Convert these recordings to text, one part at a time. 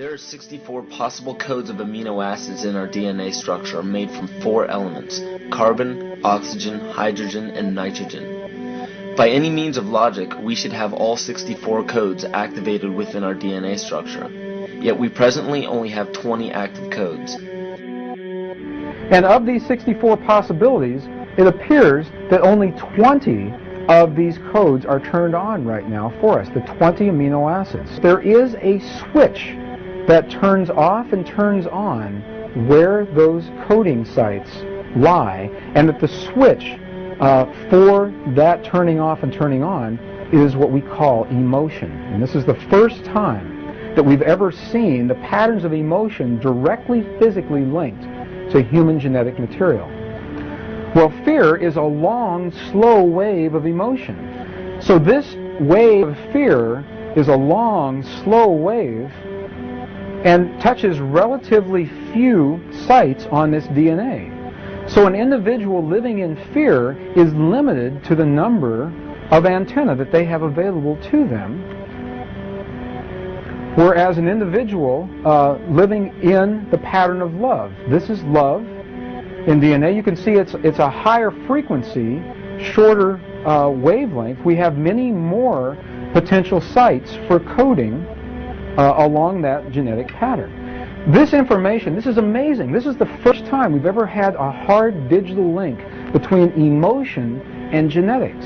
There are 64 possible codes of amino acids in our DNA structure made from 4 elements: carbon, oxygen, hydrogen, and nitrogen. By any means of logic, we should have all 64 codes activated within our DNA structure. Yet we presently only have 20 active codes. And of these 64 possibilities, it appears that only 20 of these codes are turned on right now for us, the 20 amino acids. There is a switch that turns off and turns on where those coding sites lie, and that the switch for that turning off and turning on is what we call emotion. And this is the first time that we've ever seen the patterns of emotion directly physically linked to human genetic material. Well, fear is a long, slow wave of emotion. So this wave of fear is a long, slow wave and touches relatively few sites on this DNA. So an individual living in fear is limited to the number of antennae that they have available to them, whereas an individual living in the pattern of love, this is love in DNA. You can see it's a higher frequency, shorter wavelength. We have many more potential sites for coding along that genetic pattern. This information, this is amazing. This is the first time we've ever had a hard digital link between emotion and genetics.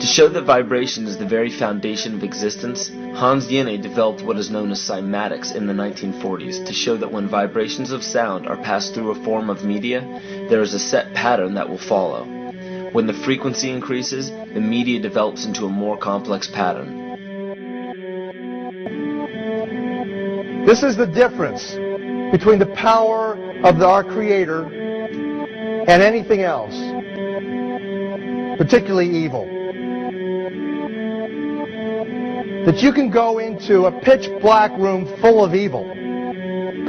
To show that vibration is the very foundation of existence, Hans Jenny developed what is known as cymatics in the 1940s to show that when vibrations of sound are passed through a form of media, there is a set pattern that will follow. When the frequency increases, the media develops into a more complex pattern. This is the difference between the power of our Creator and anything else, particularly evil. That you can go into a pitch black room full of evil,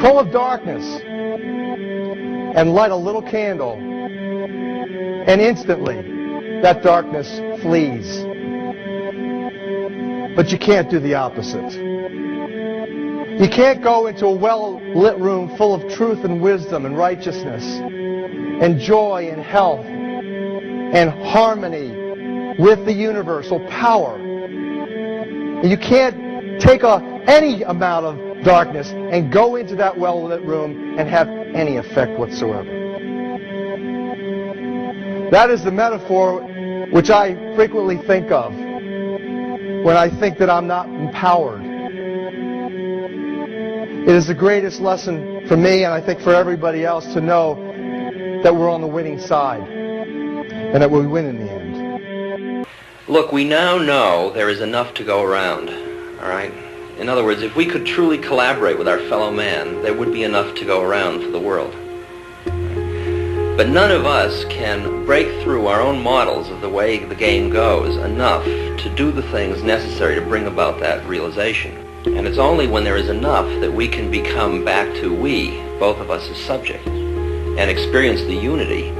full of darkness, and light a little candle, and instantly that darkness flees. But you can't do the opposite. You can't go into a well-lit room full of truth and wisdom and righteousness and joy and health and harmony with the universal power. And you can't take any amount of darkness and go into that well-lit room and have any effect whatsoever. That is the metaphor which I frequently think of when I think that I'm not empowered. It is the greatest lesson for me, and I think for everybody else, to know that we're on the winning side and that we win in the end. Look, we now know there is enough to go around, all right? In other words, if we could truly collaborate with our fellow man, there would be enough to go around for the world. But none of us can break through our own models of the way the game goes enough to do the things necessary to bring about that realization. And it's only when there is enough that we can become back to we, both of us as subject, and experience the unity